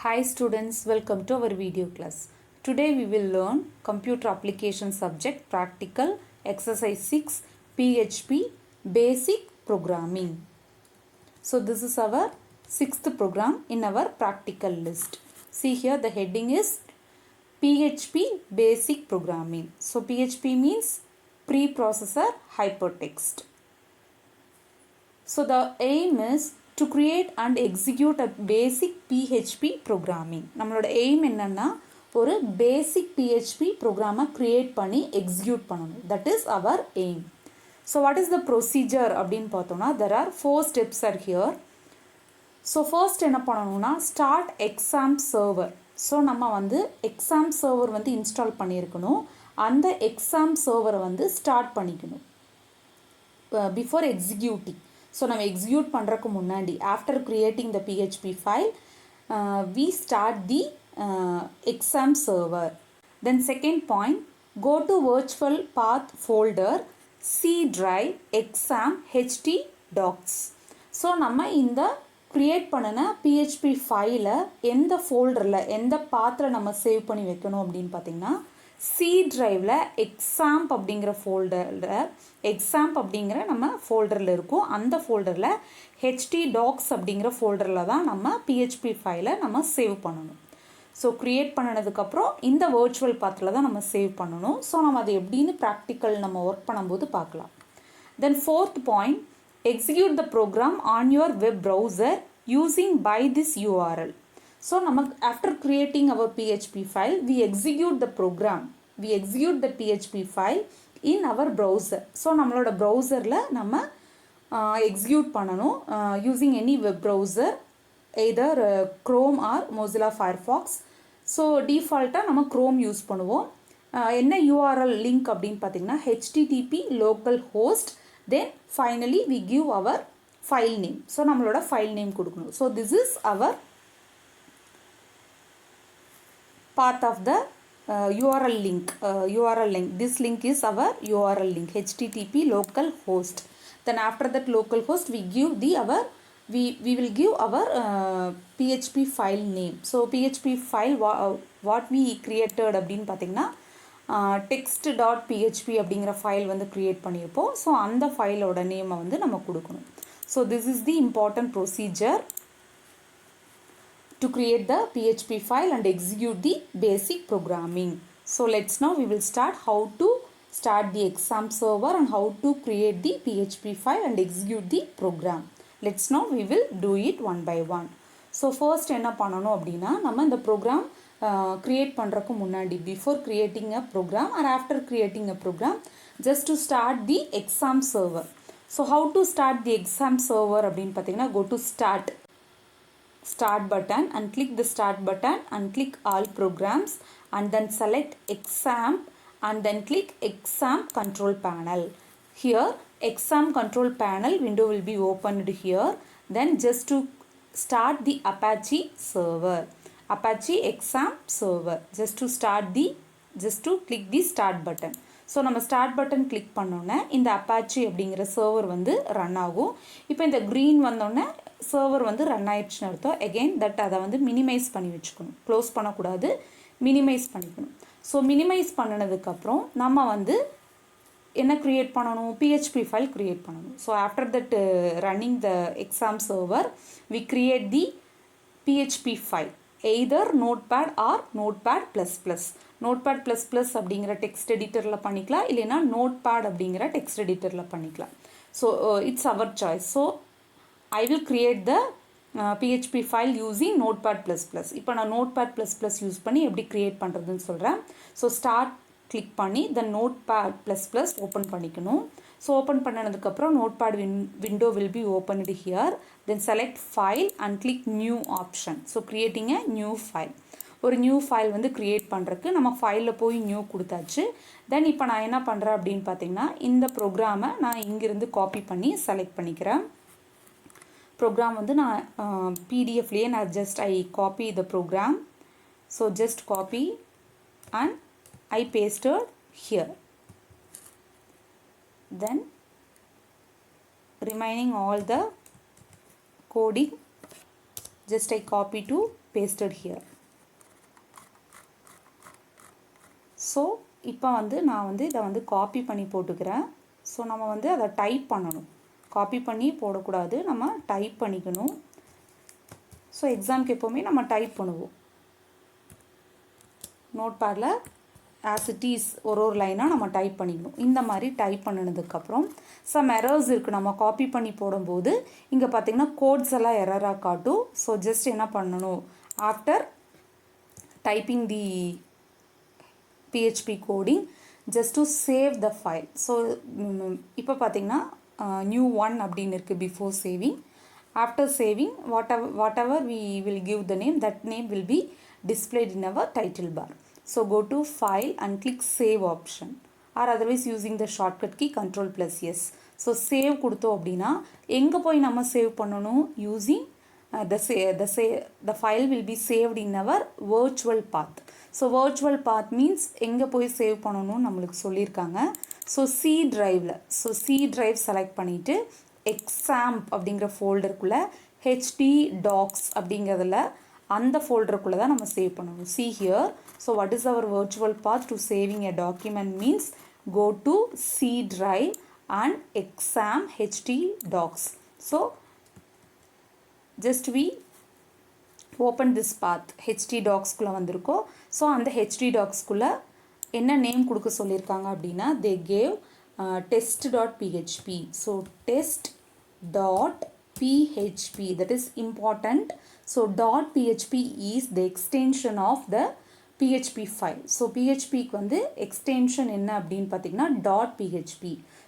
Hi students, welcome to our video class. Today we will learn computer application subject practical exercise 6 PHP basic programming. So this is our sixth program in our practical list. See here the heading is PHP basic programming. So PHP means preprocessor hypertext. So the aim is to create and execute a basic PHP programming. நம்மளோட aim என்னன்னா ஒரு basic PHP program create பண்ணி execute பண்ணணும். That is our aim. So what is the procedure அப்படினு பார்த்தோம்னா there are 4 steps are here. So first என்ன பண்ணனும்னா start exam server. So நம்ம வந்து exam server வந்து install பண்ணியிருக்கணும். அந்த exam server வந்து start பண்ணிக்கணும். Before executing. So நம்ம execute பண்றதுக்கு முன்னாடி after creating the PHP file we start the exam server. Then second point, go to virtual path folder C drive exam htdocs. So நம்ம இந்த create பண்ணின PHP file எந்த folderல எந்த pathல நம்ம save பண்ணி வைக்கணும் அப்படினு பாத்தீங்கன்னா C driveல examp அப்படிங்கற folderல examp அப்படிங்கற நம்ம folderல இருக்கும் அந்த folderல htdocs அப்படிங்கற folderல தான் நம்ம PHP file நம்ம save பண்ணனும் so create பண்ணனதுக்கு அப்புறம் இந்த virtual pathல தான் நம்ம save பண்ணனும் so நம்ம அது எப்படின்னு practical நம்ம work பண்ணும்போது பார்க்கலாம் then fourth point execute the program on your web browser using by this URL. So after creating our PHP file we execute the program, we execute the PHP file in our browser. So நம்மளோட browserல நம்ம execute பண்ணனும் using any web browser either Chrome or Mozilla Firefox. So default நம்ம Chrome use பண்ணுவோம் என்ன URL link அப்படினு பாத்தீங்கன்னா http localhost then finally we give our file name. So நம்மளோட file name கொடுக்கணும். So this is our path of the URL link. This link is our URL link http localhost. Then after that localhost we give the we will give our PHP file name. So PHP file what we created அப்படினு பாத்தீங்கன்னா text.php அப்படிங்கற file வந்து create பண்ணிருப்போம் so அந்த ஃபைலோட நேமை வந்து நம்ம கொடுக்கணும் so this is the important procedure to create the PHP file and execute the basic programming. So let's now we will start how to start the exam server and how to create the PHP file and execute the program. Let's now we will do it one by one. So first என்ன பண்ணனும் அப்படினா நம்ம இந்த program create பண்றதுக்கு முன்னாடி before creating a program or after creating a program just to start the exam server. So how to start the exam server அப்படினு பாத்தீங்கன்னா go to start button and click the start button and click all programs and then select exam and then click exam control panel. Here exam control panel window will be opened here. Then just to start the Apache server, Apache exam server, just to click the start button. So நம்ம start button click பண்ணோனே இந்த Apache அப்படிங்கற server வந்து run ஆகும் இப்போ இந்த green வந்தோனே server வந்து run ஆயிடுச்சுன்னு அர்த்தம் again that அத வந்து மினிமைஸ் பண்ணி வெச்சுக்கணும் க்ளோஸ் பண்ண கூடாது மினிமைஸ் பண்ணிக்கணும் சோ மினிமைஸ் பண்ணனதுக்கு அப்புறம் நம்ம வந்து என்ன கிரியேட் பண்ணனும் PHP file கிரியேட் பண்ணனும் so after that running the exam server we create the PHP file either notepad or notepad++. notepad++ அப்படிங்கற டெக்ஸ்ட் எடிட்டர்ல பண்ணிக்கலாம் இல்லனா notepad அப்படிங்கற டெக்ஸ்ட் எடிட்டர்ல பண்ணிக்கலாம் so it's our choice. So I will create the PHP file using notepad++. இப்போ நான் notepad++ use பண்ணி எப்படி create பண்றதுன்னு சொல்றேன் so start click பண்ணி the notepad++ ஓபன் பண்ணிக்கணும் so ஓபன் பண்ணனதுக்கு அப்புறம் notepad window will be opened here then select file and click new option. So creating a new file, ஒரு new file வந்து create பண்றதுக்கு நம்ம ஃபைல்ல போய் new கொடுத்தாச்சு then இப்போ நான் என்ன பண்றேன் அப்படினு பாத்தீங்கன்னா இந்த புரோகிராமை நான் இங்க இருந்து காப்பி பண்ணி செலக்ட் பண்ணிக்கிறேன் program வந்து நான் PDF லயே நான் just I copy the program so just copy and I pasted here then remaining all the coding just I copy to pasted here. So இப்போ வந்து நான் வந்து இதை வந்து காப்பி பண்ணி போட்டுக்கிறேன். ஸோ நம்ம வந்து அதை டைப் பண்ணணும். காப்பி பண்ணி போடக்கூடாது, நம்ம டைப் பண்ணிக்கணும். ஸோ எக்ஸாமுக்கு எப்போவுமே நம்ம டைப் பண்ணுவோம். நோட் பேடில் ஆஸ் இட் இஸ் ஒரு லைனாக நம்ம டைப் பண்ணிக்கணும். இந்த மாதிரி டைப் பண்ணினதுக்கப்புறம் சம் எரர்ஸ் இருக்குது. நம்ம காப்பி பண்ணி போடும்போது இங்கே பார்த்திங்கன்னா கோட்ஸ் எல்லாம் எரராக காட்டும். ஸோ ஜஸ்ட் என்ன பண்ணணும், after typing the PHP coding, just to save the file. So இப்போ பார்த்தீங்கன்னா new one அப்படின்னு இருக்குது before saving. After saving, whatever we will give the name, that name will be displayed in our title bar. So go to file and click save option, or otherwise using the shortcut key Ctrl+S. So save கொடுத்தோம் அப்படின்னா எங்கே போய் நம்ம save பண்ணணும், using the file will be saved in our virtual path. So virtual path means எங்கே போய் save பண்ணணும்னு நம்மளுக்கு சொல்லியிருக்காங்க. ஸோ சி ட்ரைவில், ஸோ சி ட்ரைவ் செலக்ட் பண்ணிவிட்டு எக்ஸாம்ப் அப்படிங்கிற ஃபோல்டருக்குள்ளே ஹெச்டி டாக்ஸ் அப்படிங்கிறதுல அந்த ஃபோல்டருக்குள்ளே தான் நம்ம சேவ் பண்ணணும். See here. So what is our virtual path to saving a document means go to C drive and exam HT docs. So just we open this path. HT docs குள்ளே வந்திருக்கோம். So அந்த HT docs குள்ளே என்ன name கொடுக்க சொல்லியிருக்காங்க அப்படின்னா they gave test.php. so test.php, that is important. so .php is the extension of the PHP file. So PHPக்கு வந்து எக்ஸ்டென்ஷன் என்ன அப்படின்னு பார்த்தீங்கன்னா .php.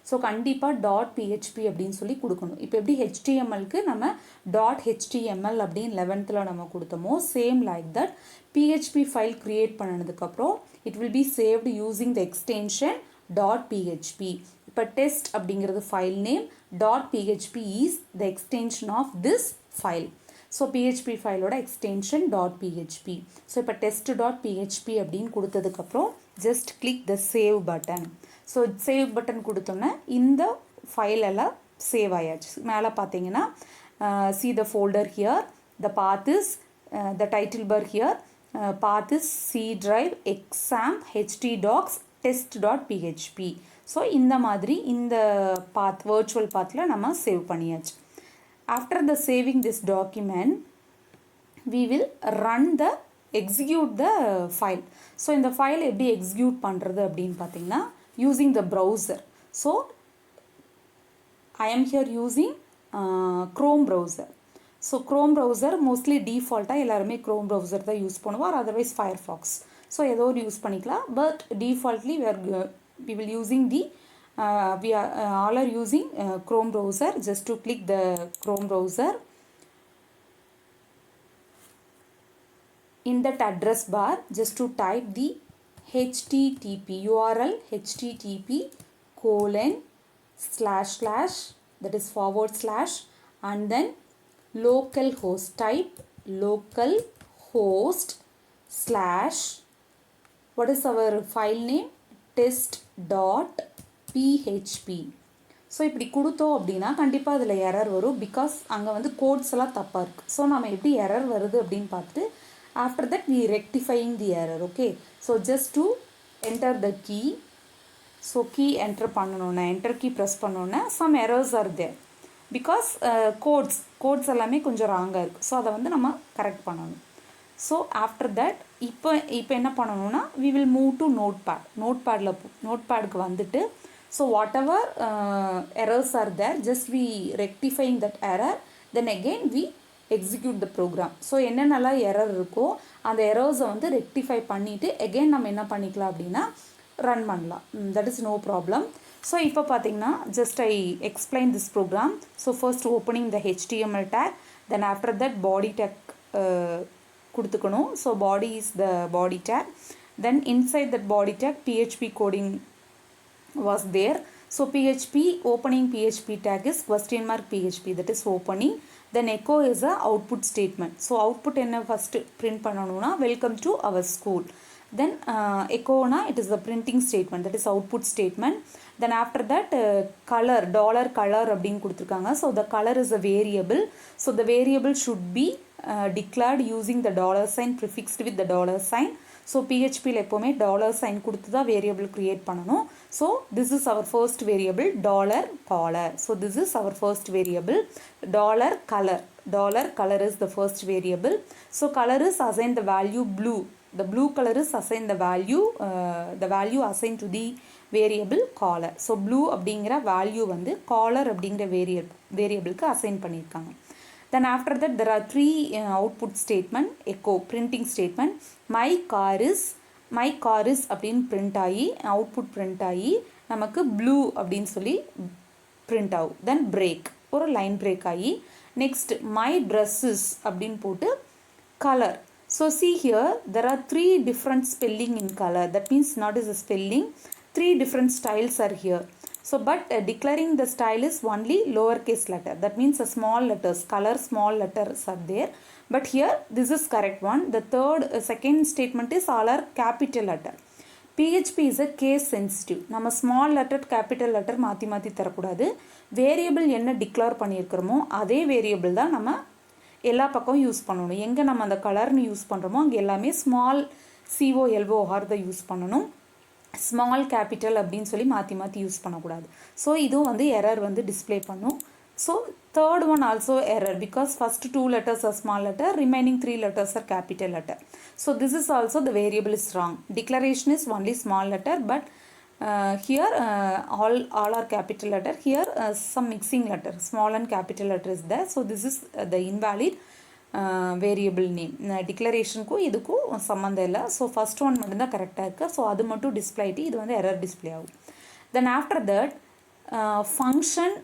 ஸோ கண்டிப்பாக .php அப்படின்னு சொல்லி கொடுக்கணும். இப்போ எப்படி HTMLக்கு நம்ம .html அப்படின்னு 11th நம்ம கொடுத்தோமோ same like that PHP file create பண்ணதுக்கப்புறம் it will be saved using the extension .php. இப்போ டெஸ்ட் அப்படிங்கிறது file name, .php is the extension of this file. So PHP ஃபைலோட எக்ஸ்டென்ஷன் .php. ஸோ இப்போ test.php அப்படின்னு கொடுத்ததுக்கப்புறம் just click the save button. So save button கொடுத்தோன்னே இந்த ஃபைலெல்லாம் save ஆயாச்சு. மேலே பார்த்தீங்கன்னா see the folder here, the path is the title bar here, path is C drive exam HT docs test.php. So இந்த மாதிரி இந்த path virtual pathல நம்ம save பண்ணியாச்சு. After the saving this document, we will run the execute the file. So இந்த file எப்படி execute பண்ணுறது அப்படின்னு பார்த்தீங்கன்னா using the browser. So I am here using Chrome browser. So Chrome browser mostly default-ஆக எல்லாருமே Chrome browser தான் use பண்ணுவோம், or otherwise Firefox. So ஏதோ ஒரு யூஸ் பண்ணிக்கலாம். But defaultly we will using the we are all are using Chrome browser. Just to click the Chrome browser, in that address bar just to type the http URL http:// that is / and then localhost, type localhost / what is our file name, test.php. So இப்படி கொடுத்தோம் அப்படின்னா கண்டிப்பாக அதில் error வரும். Because அங்கே வந்து quotes எல்லாம் தப்பாக இருக்குது. ஸோ நம்ம எப்படி எரர் வருது அப்படின்னு பார்த்துட்டு after that we rectifying the error. okay, so just to enter the key. so key enter பண்ணனும்னா enter key press பண்ணனும்னா some errors are there because codes எல்லாமே கொஞ்சம் ராங்கா இருக்கு. ஸோ அதை வந்து நம்ம கரெக்ட் பண்ணணும். ஸோ ஆஃப்டர் தட் இப்போ என்ன பண்ணணும்னா we will move to நோட்பேடுக்கு வந்துட்டு so what ever errors are there, just we rectifying that error, then again we execute the program. So என்னென்னலாம் எரர் இருக்கோ அந்த எரர்ஸை வந்து ரெக்டிஃபை பண்ணிவிட்டு எகெயின் நம்ம என்ன பண்ணிக்கலாம் அப்படின்னா ரன் பண்ணலாம். That is no problem. So இப்போ பார்த்தீங்கன்னா just I explain this program. So first opening the HTML tag, then after that body tag கொடுத்துக்கணும். So body is the body tag, then inside that body tag PHP coding was there. So PHP opening PHP tag is $PHP, that is opening. Then echo is a output statement. So output என்ன first print பண்ணணும்னா welcome to our school. Then echo na it is the printing statement, that is output statement. Then after that color, dollar color அப்படின்னு கொடுத்துருக்காங்க. So the color is a variable, so the variable should be declared using the dollar sign prefixed with the dollar sign. So பிஹெச்பியில் எப்போவுமே dollar sign கொடுத்து தான் variable create பண்ணணும். So this is our first variable dollar colour. So this is our first variable. Dollar colour is the first variable. So colour is assign the value blue. The blue color is assigned the value assigned to the variable color. So blue அப்படிங்கிற value வந்து color அப்படிங்கிற வேரியபிளுக்கு assign பண்ணியிருக்காங்க. Then after that there are three output statement, echo printing statement. my car is அப்படின்னு print ஆகி output print ஆகி நமக்கு blue அப்படின்னு சொல்லி print ஆகும். Then break ஒரு line break ஆகி next my dresses அப்படின்னு போட்டு color. So see here there are three different spelling in color. That means not is a spelling, three different styles are here. So but declaring the style is only lowercase letter. That means a small letters, color small letters are there. But here this is correct one. The second statement is all are capital letter. PHP is a case sensitive. நம்ம small letter capital letter மாற்றி தரக்கூடாது. Variable என்ன declare பண்ணியிருக்கிறோமோ அதே variable தான் நம்ம எல்லா பக்கம் use பண்ணணும். எங்கே நம்ம அந்த கலர்னு யூஸ் பண்ணுறோமோ அங்கே எல்லாமே ஸ்மால் COLOR தான் யூஸ் பண்ணணும். ஸ்மால் கேபிட்டல் அப்படின்னு சொல்லி மாற்றி யூஸ் பண்ணக்கூடாது. ஸோ இதுவும் வந்து எரர் வந்து டிஸ்பிளே பண்ணும். So third one also error because first 2 letters are small letter, remaining 3 letters are capital letter. So this is also the variable is wrong. Declaration is only small letter, but here all are capital letter. Here some mixing letter, small and capital letter is there. So this is the invalid variable name. டிக்ளரேஷனுக்கும் இதுக்கும் சம்மந்தம் இல்லை. So first one மட்டும்தான் கரெக்டாக இருக்குது. So அது மட்டும் display ஆகிட்டு இது வந்து எரர் டிஸ்பிளே ஆகும். Then after that function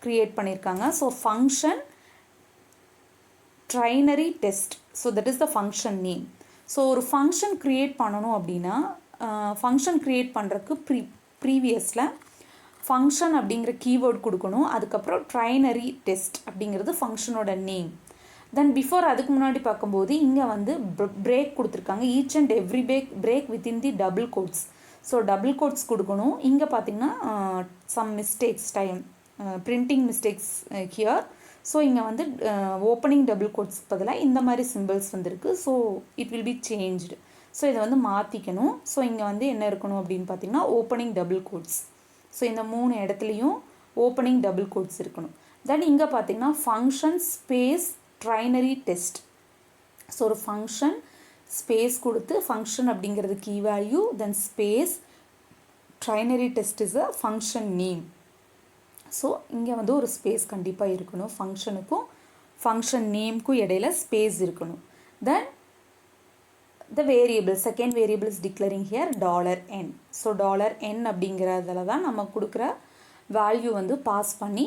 create பண்ணியிருக்காங்க. So function ternary test. So that is the function name. So ஒரு ஃபங்க்ஷன் க்ரியேட் பண்ணணும் அப்படின்னா ஃபங்க்ஷன் க்ரியேட் பண்ணுறதுக்கு ப்ரீவியஸில் ஃபங்க்ஷன் அப்படிங்கிற கீவேர்ட் கொடுக்கணும். அதுக்கப்புறம் ட்ரைனரி டெஸ்ட் அப்படிங்கிறது ஃபங்க்ஷனோட நேம். தென் பிஃபோர் அதுக்கு முன்னாடி பார்க்கும்போது இங்கே வந்து பிரேக் கொடுத்துருக்காங்க. Each and every break within the double quotes. So double quotes கொடுக்கணும். இங்கே பார்த்தீங்கன்னா some mistakes printing mistakes here. So இங்கே வந்து ஓப்பனிங் டபுள் கோட்ஸ் பதிலாக இந்த மாதிரி சிம்பிள்ஸ் வந்துருக்கு. So it will B changed. So இதை வந்து மாற்றிக்கணும். ஸோ இங்கே வந்து என்ன இருக்கணும் அப்படின்னு பார்த்தீங்கன்னா ஓப்பனிங் டபுள் கோட்ஸ். ஸோ இந்த 3 இடத்துலையும் ஓப்பனிங் டபுள் கோட்ஸ் இருக்கணும். தென் இங்கே பார்த்தீங்கன்னா function space ternary test. So ஒரு ஃபங்க்ஷன் ஸ்பேஸ் கொடுத்து ஃபங்க்ஷன் அப்படிங்கிறது key value, then space ternary test is a function name. So இங்கே வந்து ஒரு ஸ்பேஸ் கண்டிப்பாக இருக்கணும். ஃபங்க்ஷனுக்கும் ஃபங்க்ஷன் நேம்க்கும் இடையில ஸ்பேஸ் இருக்கணும். தென் the variable, second variable is declaring here $n. So $n அப்படிங்கிறதுல தான் நம்ம கொடுக்குற வேல்யூ வந்து பாஸ் பண்ணி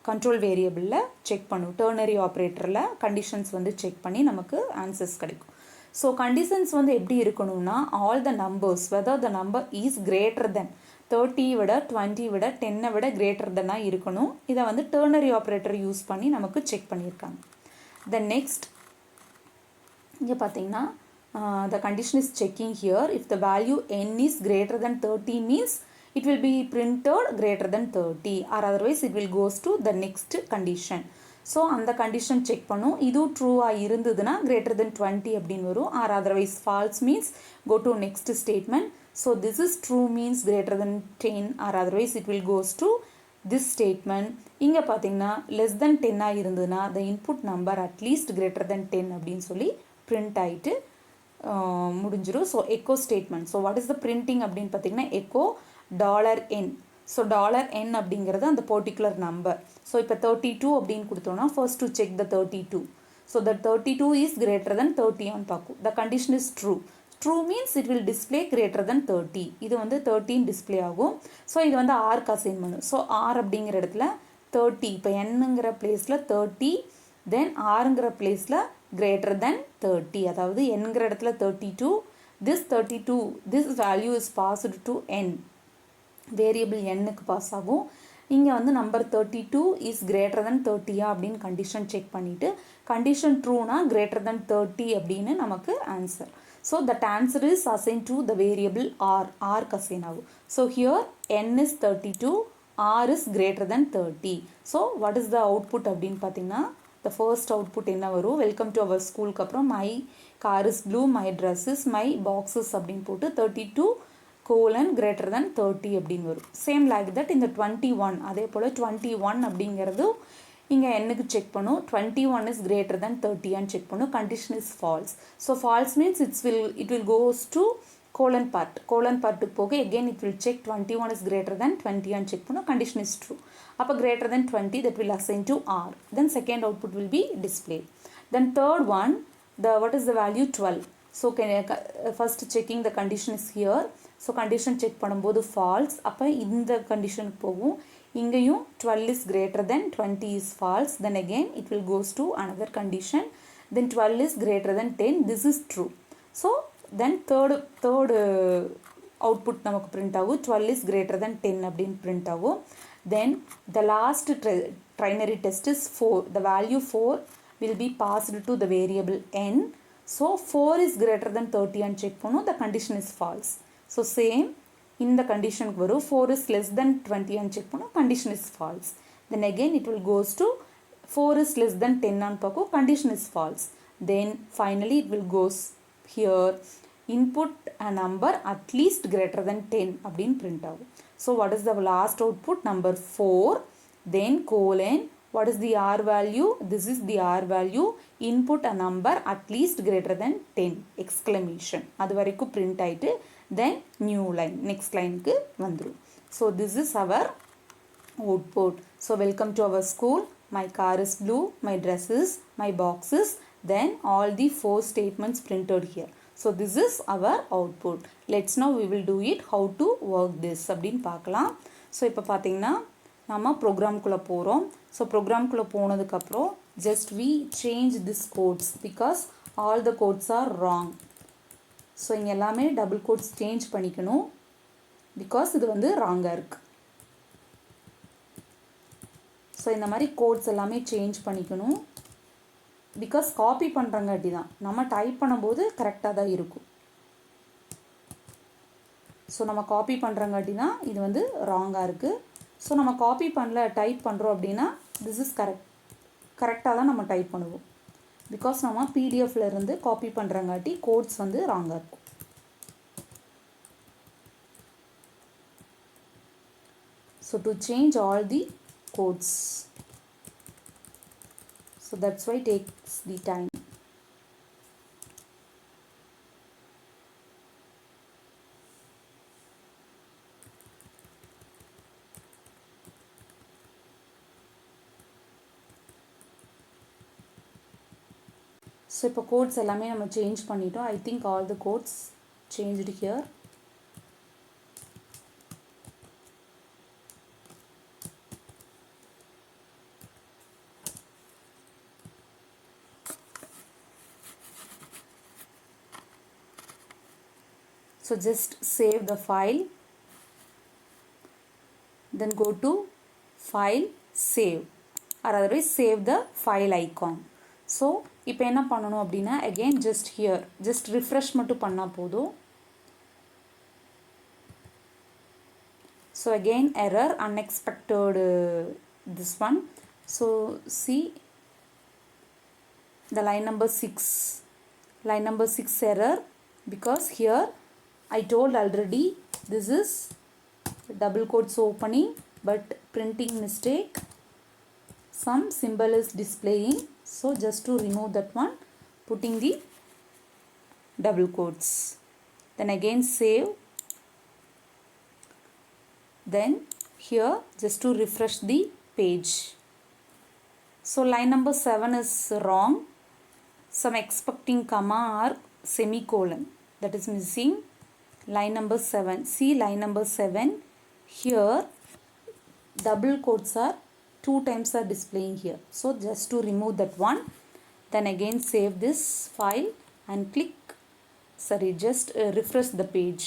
கண்ட்ரோல் வேரியபிளில் செக் பண்ணும். டெர்னரி ஆப்ரேட்டரில் கண்டிஷன்ஸ் வந்து செக் பண்ணி நமக்கு ஆன்சர்ஸ் கிடைக்கும். ஸோ கண்டிஷன்ஸ் வந்து எப்படி இருக்கணும்னா all the numbers whether the number is greater than 30 விட 20 விட 10 விட கிரேட்டர் தென்னாக இருக்கணும். இதை வந்து டெர்னரி ஆப்ரேட்டர் யூஸ் பண்ணி நமக்கு செக் பண்ணியிருக்காங்க. தென் நெக்ஸ்ட் இங்கே பார்த்தீங்கன்னா the condition is checking here if the value n is greater than 30 means it will be printed greater than 30 or otherwise it will goes to the next condition. So அந்த condition check பண்ணும். இதுவும் ட்ரூவாக இருந்ததுன்னா greater than 20 அப்படின்னு வரும். Or otherwise false means go to next statement. So this is true means greater than 10 or otherwise it will goes to this statement. இங்கே பார்த்தீங்கன்னா less than 10 இருந்ததுன்னா the input number at least greater than 10 அப்படின்னு சொல்லி print ஆகிட்டு முடிஞ்சிடும். So echo statement. So what is the printing அப்படின்னு பார்த்தீங்கன்னா echo $n. So $n அப்படிங்கிறது அந்த பர்டிகுலர் நம்பர். ஸோ இப்போ 32 அப்படின்னு கொடுத்தோன்னா first to check the 32. So the 32 is greater than 30 ஆன் பார்க்கும். The condition is true. True means it will display greater than 30. இது வந்து 13 டிஸ்பிளே ஆகும். ஸோ இது வந்து ஆர்க்கு அசைன் பண்ணும். ஸோ ஆர் அப்படிங்கிற இடத்துல 30, இப்போ என்னங்கிற பிளேஸில் 30, தென் ஆருங்கிற பிளேஸில் கிரேட்டர் தென் 30. அதாவது என்கிற இடத்துல 32, this value is passed to n. Variable எண்ணுக்கு பாஸ் ஆகும். இங்கே வந்து நம்பர் 32 இஸ் கிரேட்டர் தென் 30 அப்படின்னு கண்டிஷன் செக் பண்ணிவிட்டு கண்டிஷன் ட்ரூனா கிரேட்டர் தென் 30 அப்படின்னு நமக்கு answer. So that answer is assigned to the variable r kasinavu. So here n is 32, r is greater than 30. So what is the output அப்படின்னு பார்த்தீங்கன்னா the first output என்ன வரும், welcome to our ஸ்கூலுக்கு அப்புறம் my car is blue, my dress is, my boxes அப்படின்னு போட்டு 32 colon greater than 30 அப்படின்னு வரும். சேம் லைக் தட் இந்த 21 அதே போல் 21 அப்படிங்கிறது இங்கே என்னுக்கு செக் பண்ணும், 21 is greater than 30 and check பண்ணும், condition is false. So false means it will goes to colon part போக again it will check 21 is greater than 20 and check பண்ணும், condition is true. அப்போ greater than 20 that will assign to R. Then second output will be displayed. Then third one, what is the value 12. So first checking the condition is here. So condition check பண்ணும்போது false. அப்போ இந்த condition போகும், இங்கேயும் 12 is greater than 20 is false. Then again it will goes to another condition. Then 12 is greater than 10. This is true. So then third output நமக்கு print ஆகும், 12 is greater than 10 அப்படின்னு print ஆகும். Then the last trinary test is 4. The value 4 will be passed to the variable n. So 4 is greater than 30 and check பண்ணும், the condition is false. So same இந்த கண்டிஷனுக்கு வரும், 4 is less than 20 and check பண்ணும், condition is false. Then again it will goes to 4 is less than 10 and பார்க்கும், condition is false. Then finally it will goes here, input a number at least greater than 10 அப்படின்னு print ஆகும். So what is the last output, number 4, then colon, what is the R value, this is the R value, input a number at least greater than 10 exclamation, அது வரைக்கும் print ஆயிட்டு then new line, next line க்கு வந்துரும். So this is our output. So welcome to our school, my car is blue, my dress is, my box is, then all the 4 statements printed here. So this is our output. Let's now we will do it how to work this அப்படின்னு பார்க்கலாம். So இப்போ பார்த்தீங்கன்னா நம்ம ப்ரோக்ராம்குள்ளே போகிறோம். So ப்ரோக்ராம்குள்ளே போனதுக்கப்புறம் just we change this codes because all the codes are wrong. So இங்கே எல்லாமே double quotes change பண்ணிக்கணும் பிகாஸ் இது வந்து ராங்காக இருக்குது. ஸோ இந்த மாதிரி கோட்ஸ் எல்லாமே சேஞ்ச் பண்ணிக்கணும் பிகாஸ் காப்பி பண்ணுறங்காட்டி தான், நம்ம டைப் பண்ணும்போது கரெக்டாக தான் இருக்கும். ஸோ நம்ம காப்பி பண்ணுறங்காட்டி தான் இது வந்து ராங்காக இருக்குது. ஸோ நம்ம காப்பி பண்ணல டைப் பண்ணுறோம் அப்படின்னா திஸ் இஸ் கரெக்டாக தான் நம்ம டைப் பண்ணுவோம் பிகாஸ் நம்ம பிடிஎஃப்ல இருந்து காப்பி பண்ணுறங்காட்டி கோட்ஸ் வந்து ராங்காக இருக்கும். So to change all the quotes, so that's why takes the time. So இப்போ கோட்ஸ் எல்லாமே நம்ம சேஞ்ச் பண்ணிட்டோம். I think all the quotes changed here. So just save the file, then go to file, save, or otherwise save the file icon. So இப்போ என்ன பண்ணணும் அப்படின்னா again just here just refresh மட்டும் பண்ணால் போதும். So again error unexpected this one. So see the line number 6 error because here I told already this is double quotes opening but printing mistake, some symbol is displaying. So just to remove that one, putting the double quotes, then again save, then here just to refresh the page. So line number 7 is wrong, some expecting comma or semicolon that is missing. Line number 7, see line number 7 here double quotes are 2 times are displaying here. So just to remove that one, then again save this file and just refresh the page.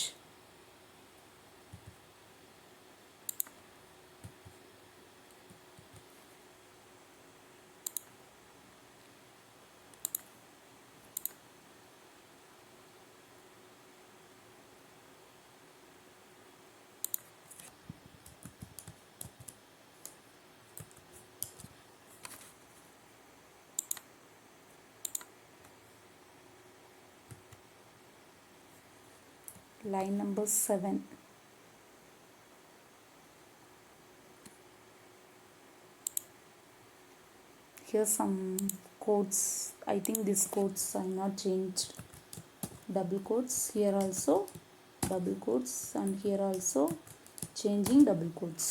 line number 7. Here some quotes. I think these quotes are not changed. Double quotes here also, double quotes, and here also changing double quotes.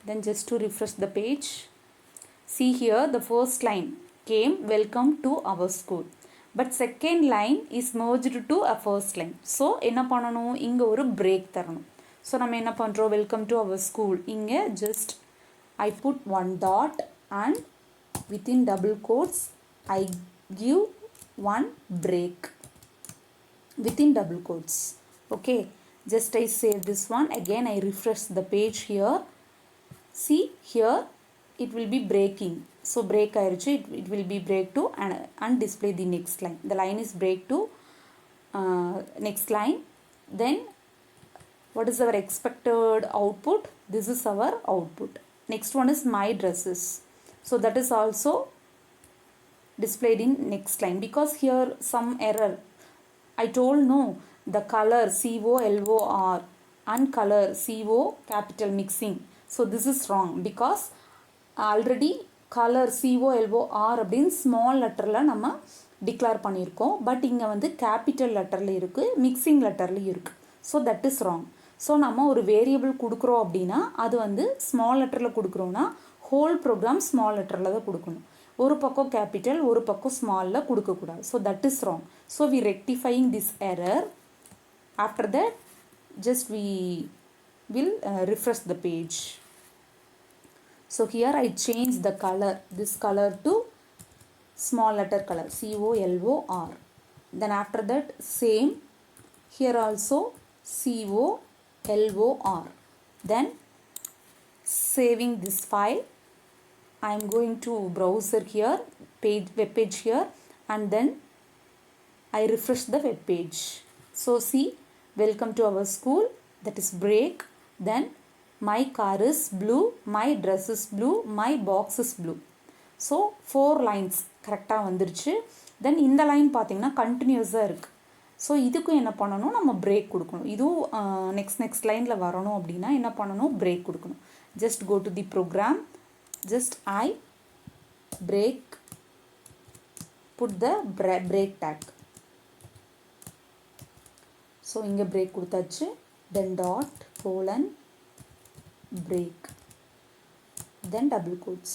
Then just to refresh the page, see here the first line came, welcome to our school, but second line is merged to a first line. So என்ன பண்ணணும், இங்க ஒரு break தரணும். So நம்ம என்ன பண்றோம், welcome to our school, இங்க just I put one dot and within double quotes I give one break within double quotes. Okay, just I save this one. Again I refresh the page here. See here it will be breaking. So break ஆயிருச்சு, it will be break to and display the next line. The line is break to next line. Then what is our expected output? This is our output. Next one is my dresses. So that is also displayed in next line, because here some error. I told no, the color COLOR and color CO capital mixing. So this is wrong, because already color COLOR அப்படின்னு small letterல நம்ம declare பண்ணியிருக்கோம். But இங்கே வந்து capital letterல இருக்குது, mixing letterல இருக்குது. So that is wrong. So நம்ம ஒரு variable கொடுக்குறோம் அப்படின்னா அது வந்து ஸ்மால் லெட்டரில் கொடுக்குறோன்னா ஹோல் ப்ரோக்ராம் ஸ்மால் லெட்டரில் தான் கொடுக்கணும். ஒரு பக்கம் கேபிட்டல் ஒரு பக்கம் ஸ்மாலில் கொடுக்கக்கூடாது. So that is wrong. So we rectifying this error. After that just we will refresh the page. So here I change the color, this color to small letter color COLOR. Then after that same here also COLOR. Then saving this file, I am going to browser here, web page here, and then I refresh the web page. So see, welcome to our school, that is break. Then my car is blue, my dress is blue, my box is blue. So 4 lines கரெக்டாக வந்துருச்சு. தென் இந்த line பார்த்தீங்கன்னா கண்டினியூஸாக இருக்குது. So இதுக்கும் என்ன பண்ணணும், நம்ம பிரேக் கொடுக்கணும். இதுவும் நெக்ஸ்ட் லைனில் வரணும் அப்படின்னா என்ன பண்ணணும், பிரேக் கொடுக்கணும். Just go to the program, just I break, put the break tag. So இங்கே பிரேக் கொடுத்தாச்சு. Then dot colon break, then double quotes,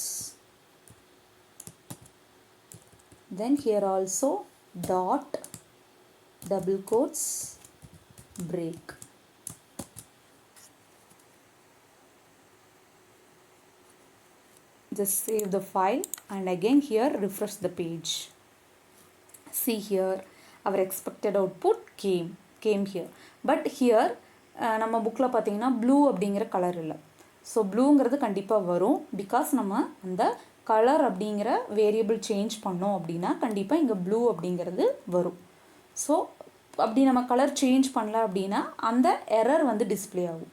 then here also dot double quotes break. Just save the file and again here refresh the page. See here our expected output came here, but here நம்ம புக்கில் பார்த்தீங்கன்னா blue அப்படிங்கிற colour இல்லை. So ப்ளூங்கிறது கண்டிப்பாக வரும், because நம்ம அந்த colour அப்படிங்கிற வேரியபிள் சேஞ்ச் பண்ணோம் அப்படின்னா கண்டிப்பாக இங்கே ப்ளூ அப்படிங்கிறது வரும். ஸோ அப்படி நம்ம கலர் சேஞ்ச் பண்ணல அப்படின்னா அந்த எரர் வந்து டிஸ்பிளே ஆகும்.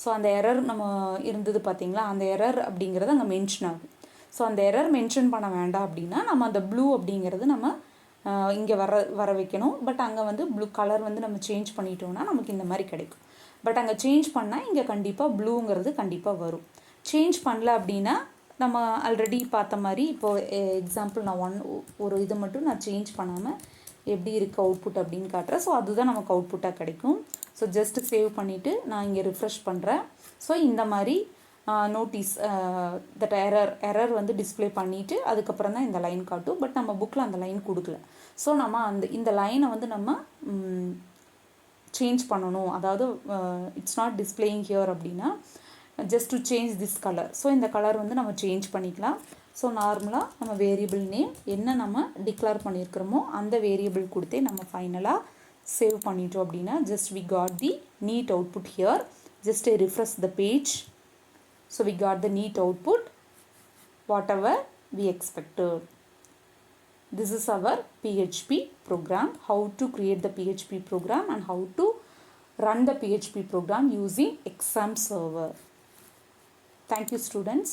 ஸோ அந்த எரர் நம்ம இருந்தது பார்த்திங்களா, அந்த எரர் அப்படிங்கிறது அங்கே மென்ஷன் ஆகும். ஸோ அந்த எரர் மென்ஷன் பண்ண வேண்டாம் அப்படின்னா நம்ம அந்த ப்ளூ அப்படிங்கிறது நம்ம இங்கே வர வைக்கணும். பட் அங்கே வந்து ப்ளூ கலர் வந்து நம்ம சேஞ்ச் பண்ணிட்டோம்னா நமக்கு இந்த மாதிரி கிடைக்கும். பட் அங்கே சேஞ்ச் பண்ணால் இங்கே கண்டிப்பாக ப்ளூங்கிறது கண்டிப்பாக வரும். சேஞ்ச் பண்ணல அப்படின்னா நம்ம ஆல்ரெடி பார்த்த மாதிரி இப்போது எக்ஸாம்பிள் நான் ஒரு இது மட்டும் நான் சேஞ்ச் பண்ணாமல் எப்படி இருக்குது அவுட்புட் அப்படின்னு காட்டுறேன். ஸோ அதுதான் நமக்கு அவுட்புட்டாக கிடைக்கும். ஸோ ஜஸ்ட்டு சேவ் பண்ணிவிட்டு நான் இங்கே ரிஃப்ரெஷ் பண்ணுறேன். ஸோ இந்த மாதிரி நோட்டீஸ் தட் எரர் வந்து டிஸ்பிளே பண்ணிவிட்டு அதுக்கப்புறம் தான் இந்த லைன் காட்டும். பட் நம்ம புக்கில் அந்த லைன் கொடுக்கல. ஸோ நம்ம இந்த லைனை வந்து நம்ம சேஞ்ச் பண்ணணும். அதாவது இட்ஸ் நாட் டிஸ்பிளேயிங் ஹியர் அப்படின்னா just to change this colour. So இந்த கலர் வந்து நம்ம சேஞ்ச் பண்ணிக்கலாம். ஸோ நார்மலாக நம்ம வேரியபிள் நேம் என்ன நம்ம டிக்ளேர் பண்ணியிருக்கிறோமோ அந்த வேரியபிள் கொடுத்தே நம்ம ஃபைனலாக சேவ் பண்ணிட்டோம் அப்படின்னா just we got the neat output here. Just I refresh the page. So we got the neat output whatever we expected. This is our PHP program, how to create the PHP program and how to run the PHP program using exam server. Thank you students.